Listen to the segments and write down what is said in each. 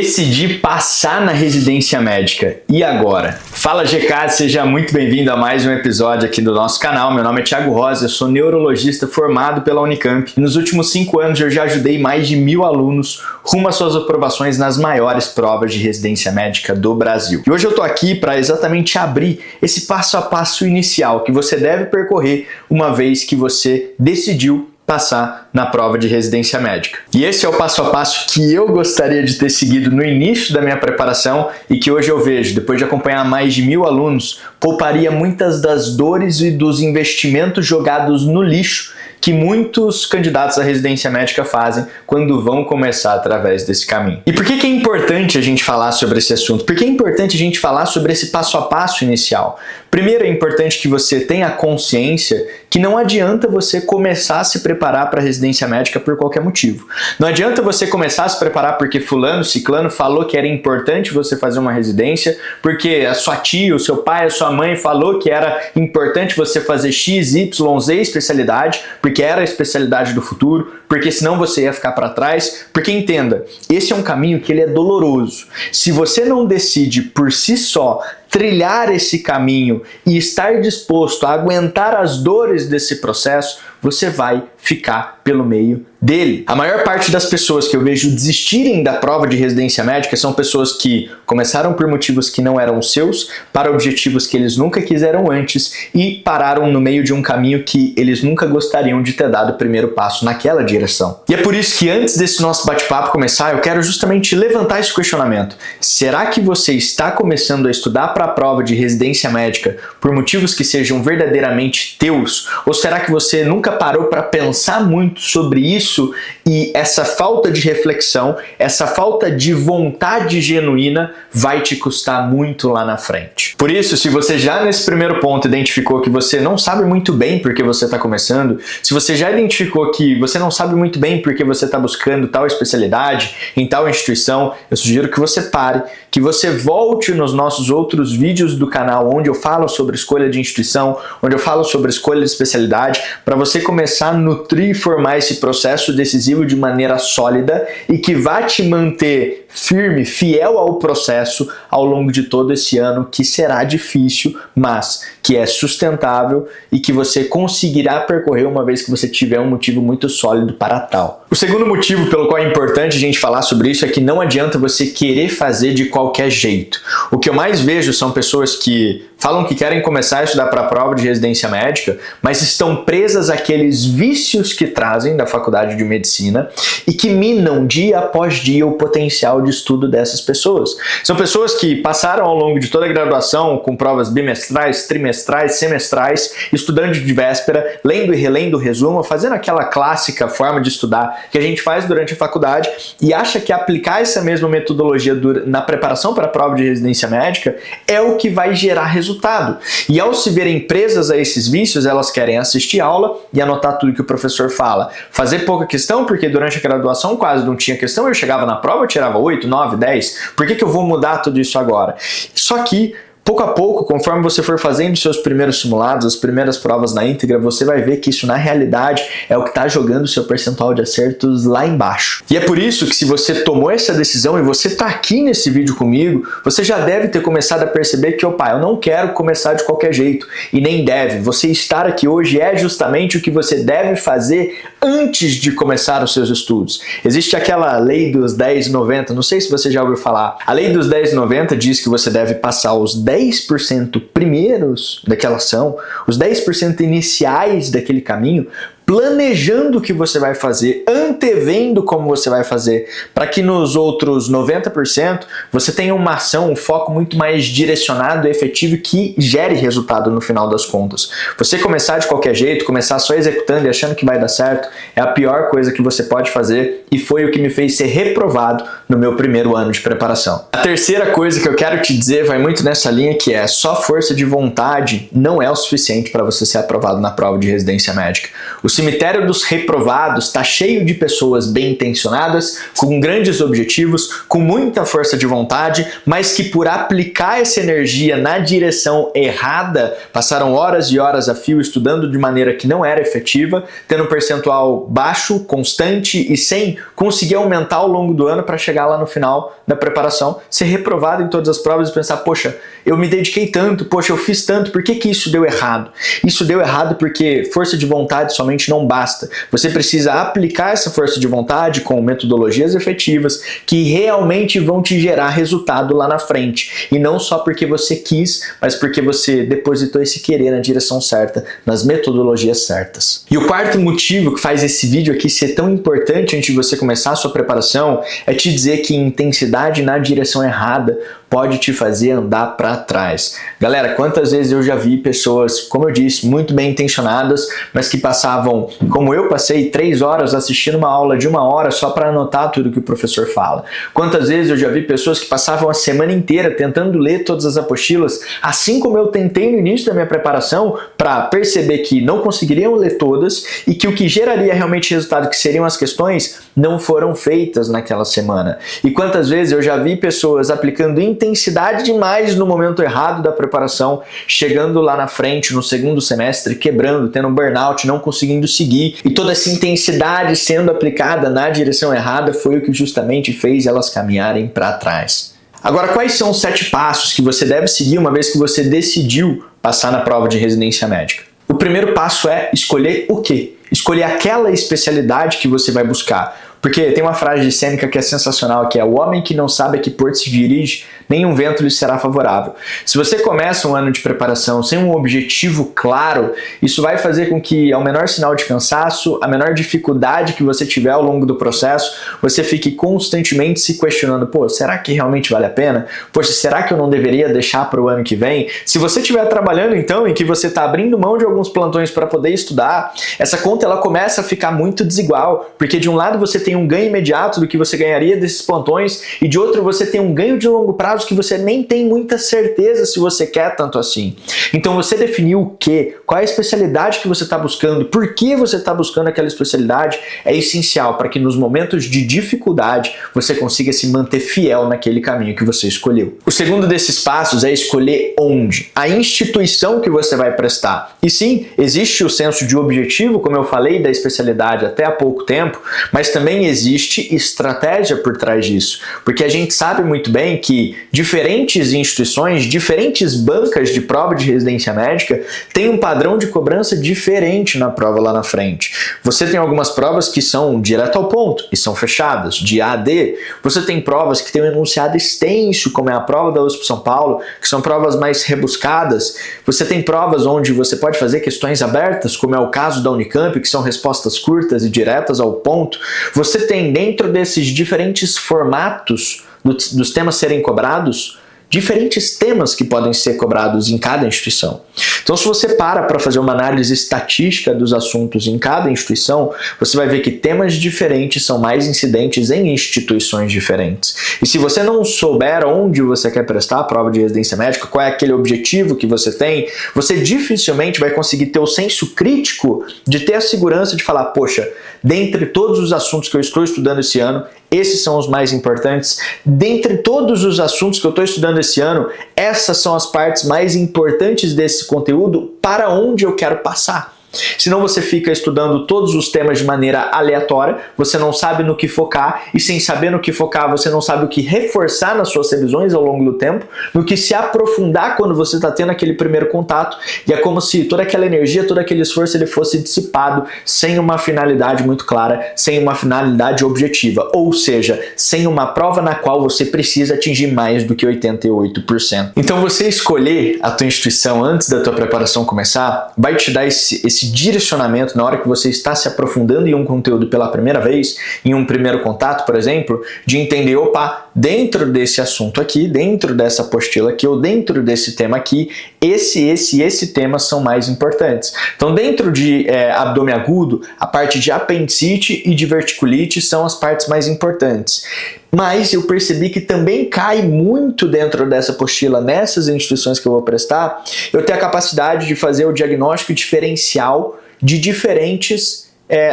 Decidi passar na residência médica. E agora? Fala GK, seja muito bem-vindo a mais um episódio aqui do nosso canal. Meu nome é Thiago Rosa, eu sou neurologista formado pela Unicamp. E nos últimos 5 anos eu já ajudei mais de 1000 alunos rumo às suas aprovações nas maiores provas de residência médica do Brasil. E hoje eu tô aqui para exatamente abrir esse passo a passo inicial que você deve percorrer uma vez que você decidiu passar na prova de residência médica. E esse é o passo a passo que eu gostaria de ter seguido no início da minha preparação e que hoje eu vejo, depois de acompanhar mais de 1000 alunos, pouparia muitas das dores e dos investimentos jogados no lixo que muitos candidatos à residência médica fazem quando vão começar através desse caminho. E por que é importante a gente falar sobre esse assunto? Por que é importante a gente falar sobre esse passo a passo inicial? Primeiro, é importante que você tenha consciência que não adianta você começar a se preparar para a residência médica por qualquer motivo. Não adianta você começar a se preparar porque fulano, ciclano falou que era importante você fazer uma residência, porque a sua tia, o seu pai, a sua mãe falou que era importante você fazer X, Y, Z especialidade, porque era a especialidade do futuro, porque senão você ia ficar para trás. Porque entenda, esse é um caminho que ele é doloroso. Se você não decide por si só trilhar esse caminho e estar disposto a aguentar as dores desse processo, você vai ficar pelo meio dele. A maior parte das pessoas que eu vejo desistirem da prova de residência médica são pessoas que começaram por motivos que não eram seus, para objetivos que eles nunca quiseram antes e pararam no meio de um caminho que eles nunca gostariam de ter dado o primeiro passo naquela direção. E é por isso que antes desse nosso bate-papo começar, eu quero justamente levantar esse questionamento. Será que você está começando a estudar para a prova de residência médica por motivos que sejam verdadeiramente teus? Ou será que você nunca parou para pensar muito sobre isso e essa falta de reflexão, essa falta de vontade genuína vai te custar muito lá na frente? Por isso, se você já nesse primeiro ponto identificou que você não sabe muito bem porque você está começando, se você já identificou que você não sabe muito bem porque você está buscando tal especialidade em tal instituição, eu sugiro que você pare, que você volte nos nossos outros vídeos do canal onde eu falo sobre escolha de instituição, onde eu falo sobre escolha de especialidade, para você começar a nutrir e formar esse processo decisivo de maneira sólida e que vai te manter firme, fiel ao processo ao longo de todo esse ano, que será difícil, mas que é sustentável e que você conseguirá percorrer uma vez que você tiver um motivo muito sólido para tal. O segundo motivo pelo qual é importante a gente falar sobre isso é que não adianta você querer fazer de qualquer jeito. O que eu mais vejo são pessoas que falam que querem começar a estudar para a prova de residência médica, mas estão presas àqueles vícios que trazem da faculdade de medicina e que minam dia após dia o potencial de estudo dessas pessoas. São pessoas que passaram ao longo de toda a graduação com provas bimestrais, trimestrais, semestrais, estudando de véspera, lendo e relendo o resumo, fazendo aquela clássica forma de estudar que a gente faz durante a faculdade e acha que aplicar essa mesma metodologia na preparação para a prova de residência médica é o que vai gerar resultado. E ao se verem presas a esses vícios, elas querem assistir aula e anotar tudo que o professor fala. Fazer pouca questão, porque durante a graduação quase não tinha questão, eu chegava na prova, eu tirava 8, 9, 10. Por que eu vou mudar tudo isso agora? Só que pouco a pouco, conforme você for fazendo seus primeiros simulados, as primeiras provas na íntegra, você vai ver que isso na realidade é o que está jogando o seu percentual de acertos lá embaixo. E é por isso que se você tomou essa decisão e você está aqui nesse vídeo comigo, você já deve ter começado a perceber que, opa, eu não quero começar de qualquer jeito. E nem deve. Você estar aqui hoje é justamente o que você deve fazer antes de começar os seus estudos. Existe aquela lei dos 10/90, não sei se você já ouviu falar. A lei dos 10/90 diz que você deve passar os 10% primeiros daquela ação, os 10% iniciais daquele caminho, planejando o que você vai fazer, antevendo como você vai fazer, para que nos outros 90% você tenha uma ação, um foco muito mais direcionado e efetivo que gere resultado no final das contas. Você começar de qualquer jeito, começar só executando e achando que vai dar certo, é a pior coisa que você pode fazer e foi o que me fez ser reprovado no meu primeiro ano de preparação. A terceira coisa que eu quero te dizer vai muito nessa linha, que é só força de vontade não é o suficiente para você ser aprovado na prova de residência médica. O cemitério dos reprovados está cheio de pessoas bem intencionadas, com grandes objetivos, com muita força de vontade, mas que por aplicar essa energia na direção errada, passaram horas e horas a fio estudando de maneira que não era efetiva, tendo um percentual baixo, constante e sem conseguir aumentar ao longo do ano para chegar lá no final da preparação, ser reprovado em todas as provas e pensar, poxa, eu me dediquei tanto, poxa, eu fiz tanto, por que que isso deu errado? Isso deu errado porque força de vontade somente não basta. Você precisa aplicar essa força de vontade com metodologias efetivas que realmente vão te gerar resultado lá na frente. E não só porque você quis, mas porque você depositou esse querer na direção certa, nas metodologias certas. E o quarto motivo que faz esse vídeo aqui ser tão importante antes de você começar a sua preparação é te dizer que intensidade na direção errada pode te fazer andar para trás. Galera, quantas vezes eu já vi pessoas, como eu disse, muito bem intencionadas, mas que passavam, como eu passei, 3 horas assistindo uma aula de 1 hora só para anotar tudo que o professor fala. Quantas vezes eu já vi pessoas que passavam a semana inteira tentando ler todas as apostilas, assim como eu tentei no início da minha preparação, para perceber que não conseguiriam ler todas e que o que geraria realmente resultado, que seriam as questões, não foram feitas naquela semana. E quantas vezes eu já vi pessoas aplicando intensidade demais no momento errado da preparação, chegando lá na frente no segundo semestre, quebrando, tendo um burnout, não conseguindo seguir, e toda essa intensidade sendo aplicada na direção errada foi o que justamente fez elas caminharem para trás. Agora, quais são os 7 passos que você deve seguir uma vez que você decidiu passar na prova de residência médica? O primeiro passo é escolher o quê? Escolher aquela especialidade que você vai buscar. Porque tem uma frase de Sêneca que é sensacional, que é: o homem que não sabe a que porto se dirige, nenhum vento lhe será favorável. Se você começa um ano de preparação sem um objetivo claro, isso vai fazer com que, ao menor sinal de cansaço, a menor dificuldade que você tiver ao longo do processo, você fique constantemente se questionando, pô, será que realmente vale a pena? Poxa, será que eu não deveria deixar para o ano que vem? Se você estiver trabalhando então, e que você está abrindo mão de alguns plantões para poder estudar, essa conta ela começa a ficar muito desigual, porque de um lado você tem um ganho imediato do que você ganharia desses plantões e de outro você tem um ganho de longo prazo que você nem tem muita certeza se você quer tanto assim. Então você definiu o quê? Qual é a especialidade que você está buscando? Por que você está buscando aquela especialidade? É essencial para que nos momentos de dificuldade você consiga se manter fiel naquele caminho que você escolheu. O segundo desses passos é escolher onde? A instituição que você vai prestar. E sim, existe o senso de objetivo, como eu falei, da especialidade até há pouco tempo, mas também existe estratégia por trás disso, porque a gente sabe muito bem que diferentes instituições, diferentes bancas de prova de residência médica têm um padrão de cobrança diferente na prova lá na frente. Você tem algumas provas que são direto ao ponto e são fechadas, de A a D. Você tem provas que têm um enunciado extenso, como é a prova da USP São Paulo, que são provas mais rebuscadas. Você tem provas onde você pode fazer questões abertas, como é o caso da Unicamp, que são respostas curtas e diretas ao ponto. Você tem dentro desses diferentes formatos dos temas serem cobrados, diferentes temas que podem ser cobrados em cada instituição. Então, se você para fazer uma análise estatística dos assuntos em cada instituição, você vai ver que temas diferentes são mais incidentes em instituições diferentes. E se você não souber onde você quer prestar a prova de residência médica, qual é aquele objetivo que você tem, você dificilmente vai conseguir ter o senso crítico de ter a segurança de falar, poxa, dentre todos os assuntos que eu estou estudando esse ano, esses são os mais importantes. Dentre todos os assuntos que eu estou estudando esse ano, essas são as partes mais importantes desse conteúdo para onde eu quero passar. Senão você fica estudando todos os temas de maneira aleatória, você não sabe no que focar, e sem saber no que focar, você não sabe o que reforçar nas suas revisões ao longo do tempo, no que se aprofundar quando você está tendo aquele primeiro contato, e é como se toda aquela energia, todo aquele esforço ele fosse dissipado sem uma finalidade muito clara, sem uma finalidade objetiva, ou seja, sem uma prova na qual você precisa atingir mais do que 88%. Então você escolher a tua instituição antes da tua preparação começar, vai te dar esse direcionamento na hora que você está se aprofundando em um conteúdo pela primeira vez, em um primeiro contato, por exemplo, de entender, opa, dentro desse assunto aqui, dentro dessa apostila aqui, ou dentro desse tema aqui, esse tema são mais importantes. Então, dentro de abdômen agudo, a parte de apendicite e de verticulite são as partes mais importantes. Mas eu percebi que também cai muito dentro dessa apostila, nessas instituições que eu vou prestar, eu ter a capacidade de fazer o diagnóstico diferencial de diferentes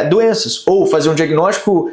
doenças, ou fazer um diagnóstico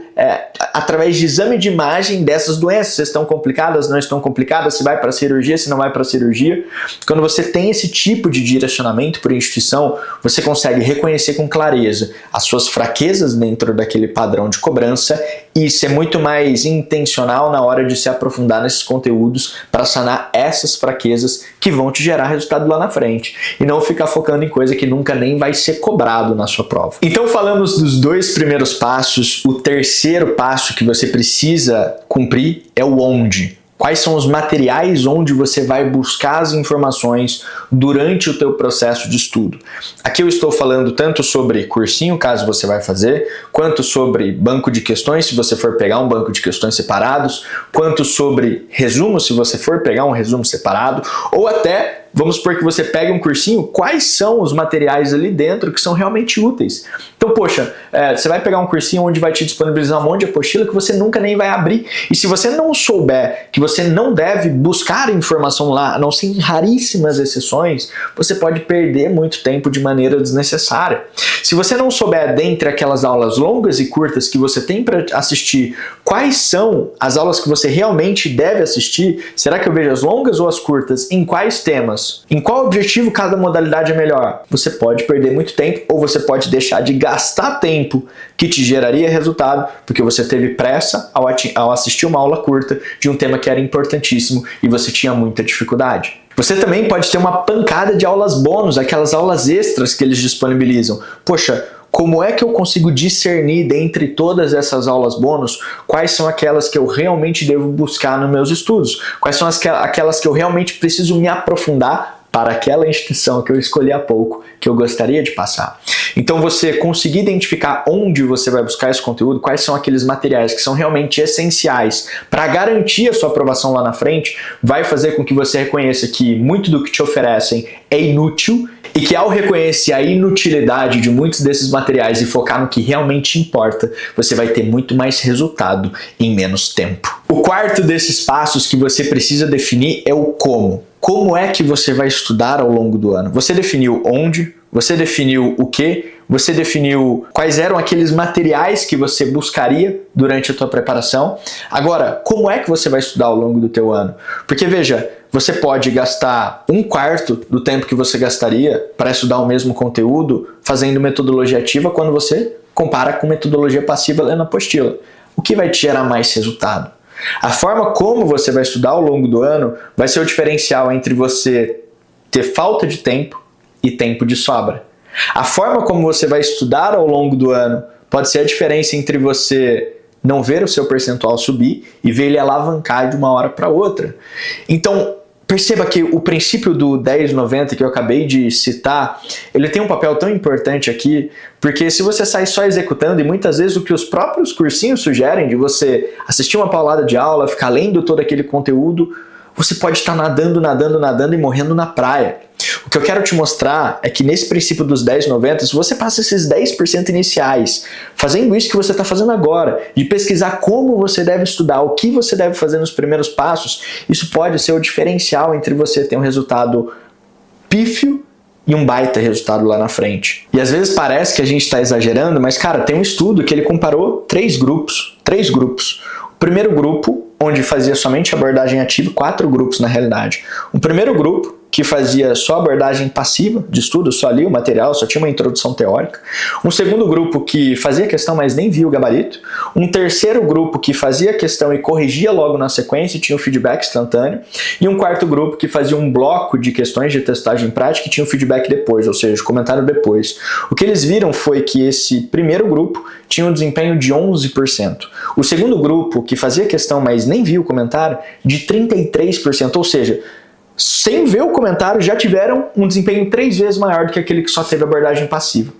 através de exame de imagem dessas doenças, se estão complicadas, não estão complicadas, se vai para cirurgia, se não vai para cirurgia. Quando você tem esse tipo de direcionamento por instituição, você consegue reconhecer com clareza as suas fraquezas dentro daquele padrão de cobrança e ser muito mais intencional na hora de se aprofundar nesses conteúdos para sanar essas fraquezas que vão te gerar resultado lá na frente, e não ficar focando em coisa que nunca nem vai ser cobrado na sua prova. Então falamos dos 2 primeiros passos. O terceiro passo que você precisa cumprir é o onde. Quais são os materiais onde você vai buscar as informações durante o teu processo de estudo? Aqui eu estou falando tanto sobre cursinho, caso você vai fazer, quanto sobre banco de questões, se você for pegar um banco de questões separados, quanto sobre resumo, se você for pegar um resumo separado, ou até, vamos supor que você pegue um cursinho, quais são os materiais ali dentro que são realmente úteis? Então, poxa, você vai pegar um cursinho onde vai te disponibilizar um monte de apostila que você nunca nem vai abrir. E se você não souber que você não deve buscar informação lá, a não ser em raríssimas exceções, você pode perder muito tempo de maneira desnecessária. Se você não souber, dentre aquelas aulas longas e curtas que você tem para assistir, quais são as aulas que você realmente deve assistir, será que eu vejo as longas ou as curtas? Em quais temas? Em qual objetivo cada modalidade é melhor? Você pode perder muito tempo, ou você pode deixar de gastar tempo que te geraria resultado, porque você teve pressa ao assistir uma aula curta de um tema que era importantíssimo e você tinha muita dificuldade. Você também pode ter uma pancada de aulas bônus, aquelas aulas extras que eles disponibilizam. Poxa, como é que eu consigo discernir dentre todas essas aulas bônus quais são aquelas que eu realmente devo buscar nos meus estudos? Quais são aquelas que eu realmente preciso me aprofundar para aquela instituição que eu escolhi há pouco, que eu gostaria de passar? Então você conseguir identificar onde você vai buscar esse conteúdo, quais são aqueles materiais que são realmente essenciais para garantir a sua aprovação lá na frente, vai fazer com que você reconheça que muito do que te oferecem é inútil, e que ao reconhecer a inutilidade de muitos desses materiais e focar no que realmente importa, você vai ter muito mais resultado em menos tempo. O quarto desses passos que você precisa definir é o como. Como é que você vai estudar ao longo do ano? Você definiu onde, você definiu o que, você definiu quais eram aqueles materiais que você buscaria durante a tua preparação. Agora, como é que você vai estudar ao longo do teu ano? Porque veja, você pode gastar 1/4 do tempo que você gastaria para estudar o mesmo conteúdo fazendo metodologia ativa quando você compara com metodologia passiva lendo apostila. O que vai te gerar mais resultado? A forma como você vai estudar ao longo do ano vai ser o diferencial entre você ter falta de tempo e tempo de sobra. A forma como você vai estudar ao longo do ano pode ser a diferença entre você não ver o seu percentual subir e ver ele alavancar de uma hora para outra. Então, perceba que o princípio do 10-90 que eu acabei de citar, ele tem um papel tão importante aqui, porque se você sai só executando, e muitas vezes o que os próprios cursinhos sugerem de você assistir uma paulada de aula, ficar lendo todo aquele conteúdo, você pode estar nadando e morrendo na praia. O que eu quero te mostrar é que nesse princípio dos 10-90, se você passa esses 10% iniciais, fazendo isso que você está fazendo agora, de pesquisar como você deve estudar, o que você deve fazer nos primeiros passos, isso pode ser o diferencial entre você ter um resultado pífio e um baita resultado lá na frente. E às vezes parece que a gente está exagerando, mas cara, tem um estudo que ele comparou 3 grupos. O primeiro grupo, onde fazia somente abordagem ativa, 4 grupos na realidade. O primeiro grupo, que fazia só abordagem passiva de estudo, só lia o material, só tinha uma introdução teórica. Um segundo grupo que fazia questão, mas nem via o gabarito. Um terceiro grupo que fazia questão e corrigia logo na sequência e tinha um feedback instantâneo. E um quarto grupo que fazia um bloco de questões de testagem prática e tinha um feedback depois, ou seja, comentário depois. O que eles viram foi que esse primeiro grupo tinha um desempenho de 11%. O segundo grupo, que fazia questão, mas nem via o comentário, de 33%, ou seja, sem ver o comentário, já tiveram um desempenho 3 vezes maior do que aquele que só teve abordagem passiva.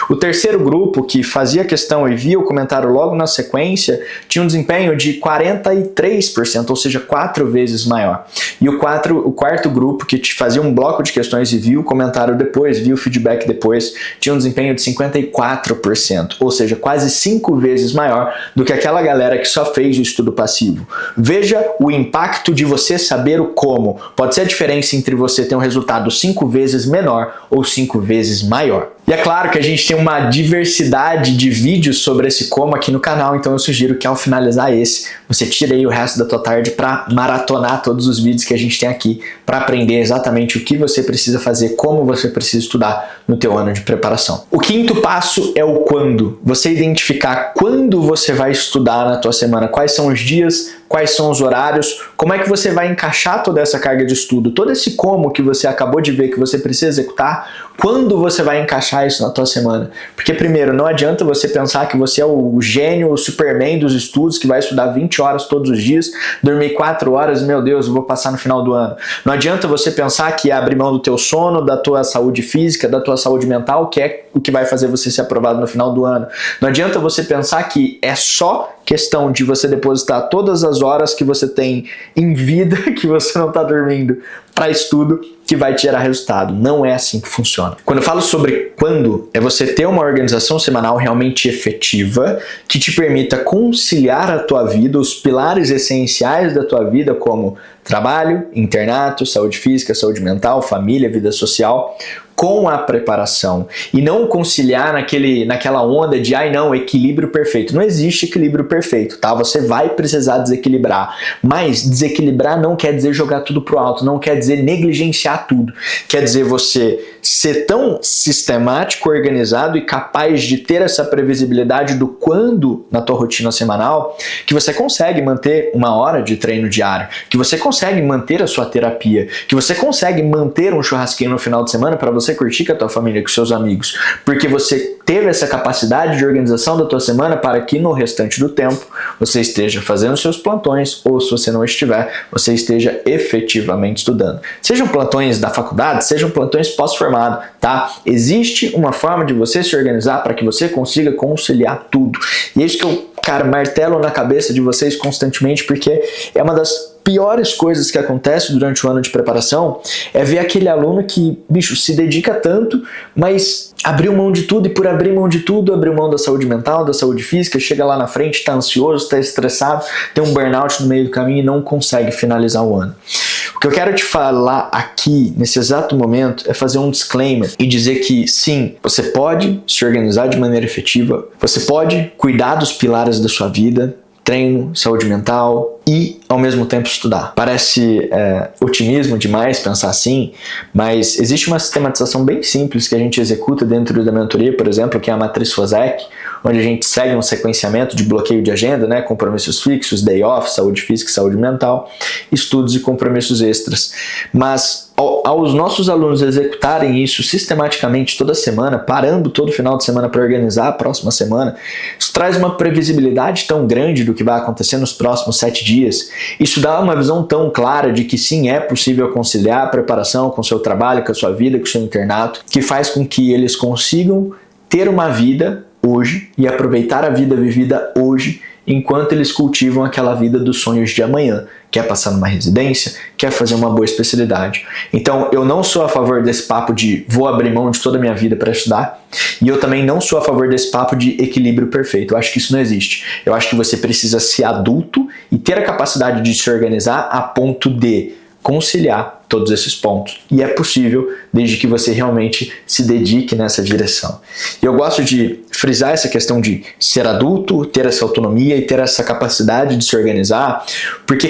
O terceiro grupo, que fazia questão e via o comentário logo na sequência, tinha um desempenho de 43%, ou seja, 4 vezes maior. E o quarto grupo, que fazia um bloco de questões e via o comentário depois, via o feedback depois, tinha um desempenho de 54%, ou seja, quase 5 vezes maior do que aquela galera que só fez o estudo passivo. Veja o impacto de você saber o como. Pode ser a diferença entre você ter um resultado 5 vezes menor ou 5 vezes maior. E é claro que a gente tem uma diversidade de vídeos sobre esse como aqui no canal, então eu sugiro que ao finalizar esse, você tire aí o resto da tua tarde para maratonar todos os vídeos que a gente tem aqui, para aprender exatamente o que você precisa fazer, como você precisa estudar no teu ano de preparação. O quinto passo é o quando. Você identificar quando você vai estudar na tua semana, quais são os dias, quais são os horários, como é que você vai encaixar toda essa carga de estudo, todo esse como que você acabou de ver que você precisa executar, quando você vai encaixar isso na tua semana. Porque primeiro, não adianta você pensar que você é o gênio, o Superman dos estudos, que vai estudar 20 horas todos os dias, dormir 4 horas, meu Deus, eu vou passar no final do ano. Não adianta você pensar que é abrir mão do teu sono, da tua saúde física, da tua saúde mental, que é o que vai fazer você ser aprovado no final do ano. Não adianta você pensar que é só questão de você depositar todas as horas que você tem em vida, que você não está dormindo, para estudo, que vai te gerar resultado. Não é assim que funciona. Quando eu falo sobre quando, é você ter uma organização semanal realmente efetiva, que te permita conciliar a tua vida, os pilares essenciais da tua vida, como trabalho, internato, saúde física, saúde mental, família, vida social, com a preparação, e não conciliar naquela onda de equilíbrio perfeito. Não existe equilíbrio perfeito, tá? Você vai precisar desequilibrar, mas desequilibrar não quer dizer jogar tudo pro alto, não quer dizer negligenciar tudo, quer dizer você ser tão sistemático, organizado e capaz de ter essa previsibilidade do quando na tua rotina semanal, que você consegue manter 1 hora de treino diário, que você consegue manter a sua terapia, que você consegue manter um churrasquinho no final de semana para você curtir com a tua família, com seus amigos, porque você teve essa capacidade de organização da tua semana para que no restante do tempo você esteja fazendo seus plantões, ou se você não estiver, você esteja efetivamente estudando. Sejam plantões da faculdade, sejam plantões pós-formado, tá? Existe uma forma de você se organizar para que você consiga conciliar tudo. E é isso que eu, martelo na cabeça de vocês constantemente, porque é uma das piores coisas que acontece durante o ano de preparação, é ver aquele aluno que, se dedica tanto, mas abriu mão de tudo, e por abrir mão de tudo, abriu mão da saúde mental, da saúde física, chega lá na frente, está ansioso, está estressado, tem um burnout no meio do caminho e não consegue finalizar o ano. O que eu quero te falar aqui, nesse exato momento, é fazer um disclaimer e dizer que sim, você pode se organizar de maneira efetiva, você pode cuidar dos pilares da sua vida, treino, saúde mental e, ao mesmo tempo, estudar. Parece otimismo demais pensar assim, mas existe uma sistematização bem simples que a gente executa dentro da mentoria, por exemplo, que é a Matriz FOSEC, onde a gente segue um sequenciamento de bloqueio de agenda, né, compromissos fixos, day off, saúde física, saúde mental, estudos e compromissos extras. Mas aos nossos alunos executarem isso sistematicamente toda semana, parando todo final de semana para organizar a próxima semana, isso traz uma previsibilidade tão grande do que vai acontecer nos próximos 7 dias. Isso dá uma visão tão clara de que sim, é possível conciliar a preparação com o seu trabalho, com a sua vida, com o seu internato, que faz com que eles consigam ter uma vida hoje e aproveitar a vida vivida hoje, enquanto eles cultivam aquela vida dos sonhos de amanhã. Quer passar numa residência? Quer fazer uma boa especialidade? Então, eu não sou a favor desse papo de vou abrir mão de toda a minha vida para estudar, e eu também não sou a favor desse papo de equilíbrio perfeito. Eu acho que isso não existe. Eu acho que você precisa ser adulto e ter a capacidade de se organizar a ponto de conciliar todos esses pontos. E é possível desde que você realmente se dedique nessa direção. E eu gosto de frisar essa questão de ser adulto, ter essa autonomia e ter essa capacidade de se organizar, porque,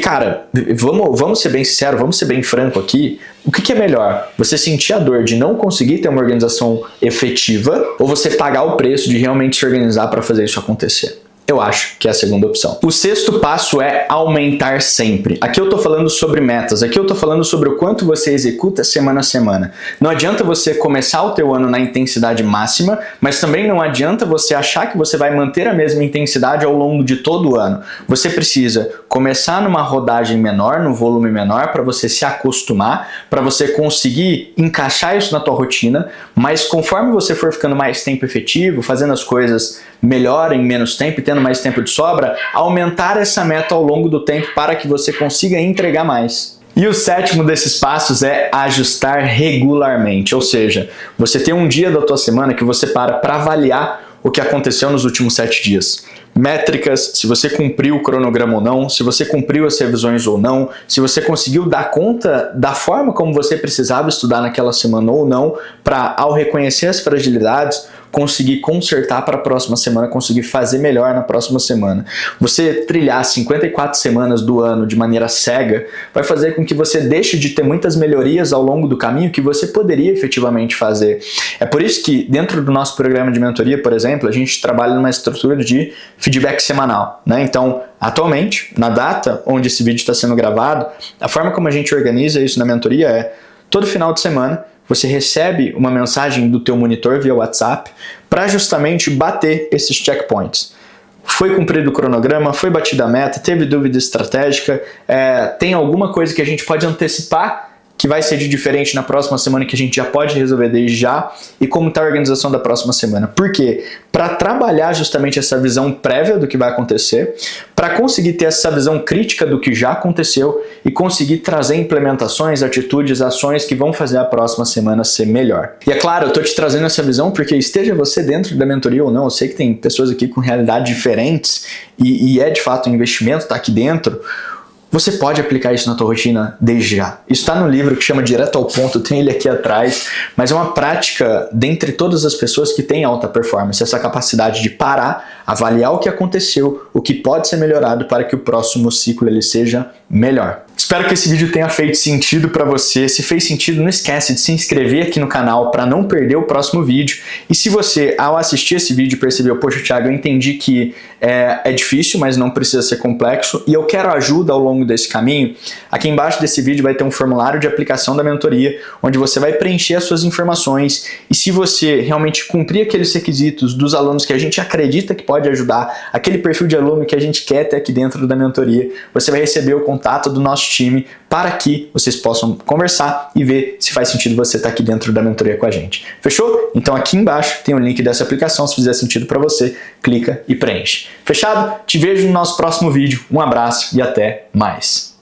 vamos ser bem sinceros, vamos ser bem franco aqui, o que é melhor? Você sentir a dor de não conseguir ter uma organização efetiva, ou você pagar o preço de realmente se organizar para fazer isso acontecer? Eu acho que é a segunda opção. O sexto passo é aumentar sempre. Aqui eu tô falando sobre metas, aqui eu tô falando sobre o quanto você executa semana a semana. Não adianta você começar o teu ano na intensidade máxima, mas também não adianta você achar que você vai manter a mesma intensidade ao longo de todo o ano. Você precisa começar numa rodagem menor, num volume menor, para você se acostumar, para você conseguir encaixar isso na tua rotina, mas conforme você for ficando mais tempo efetivo, fazendo as coisas melhor em menos tempo e tendo mais tempo de sobra, aumentar essa meta ao longo do tempo para que você consiga entregar mais. E o sétimo desses passos é ajustar regularmente, ou seja, você tem um dia da tua semana que você para avaliar o que aconteceu nos últimos 7 dias. métricas, se você cumpriu o cronograma ou não, se você cumpriu as revisões ou não, se você conseguiu dar conta da forma como você precisava estudar naquela semana ou não, para, ao reconhecer as fragilidades, conseguir consertar para a próxima semana, conseguir fazer melhor na próxima semana. Você trilhar 54 semanas do ano de maneira cega vai fazer com que você deixe de ter muitas melhorias ao longo do caminho que você poderia efetivamente fazer. É por isso que dentro do nosso programa de mentoria, por exemplo, a gente trabalha numa estrutura de feedback semanal, né? Então, atualmente, na data onde esse vídeo está sendo gravado, a forma como a gente organiza isso na mentoria é todo final de semana você recebe uma mensagem do teu monitor via WhatsApp para justamente bater esses checkpoints. Foi cumprido o cronograma, foi batida a meta, teve dúvida estratégica, tem alguma coisa que a gente pode antecipar que vai ser de diferente na próxima semana que a gente já pode resolver desde já, e como está a organização da próxima semana. Por quê? Para trabalhar justamente essa visão prévia do que vai acontecer, para conseguir ter essa visão crítica do que já aconteceu e conseguir trazer implementações, atitudes, ações que vão fazer a próxima semana ser melhor. E é claro, eu estou te trazendo essa visão porque esteja você dentro da mentoria ou não, eu sei que tem pessoas aqui com realidades diferentes e é de fato um investimento estar aqui dentro. Você pode aplicar isso na tua rotina desde já. Isso está no livro que chama Direto ao Ponto, tem ele aqui atrás, mas é uma prática dentre todas as pessoas que têm alta performance, essa capacidade de parar, avaliar o que aconteceu, o que pode ser melhorado para que o próximo ciclo ele seja melhor. Espero que esse vídeo tenha feito sentido para você. Se fez sentido, não esquece de se inscrever aqui no canal para não perder o próximo vídeo. E se você, ao assistir esse vídeo, percebeu, poxa, Thiago, eu entendi que é difícil, mas não precisa ser complexo, e eu quero ajuda ao longo desse caminho, aqui embaixo desse vídeo vai ter um formulário de aplicação da mentoria, onde você vai preencher as suas informações, e se você realmente cumprir aqueles requisitos dos alunos que a gente acredita que pode ajudar, aquele perfil de aluno que a gente quer ter aqui dentro da mentoria, você vai receber o contato do nosso time para que vocês possam conversar e ver se faz sentido você estar aqui dentro da mentoria com a gente. Fechou? Então aqui embaixo tem o link dessa aplicação, se fizer sentido para você, clica e preenche. Fechado? Te vejo no nosso próximo vídeo. Um abraço e até mais.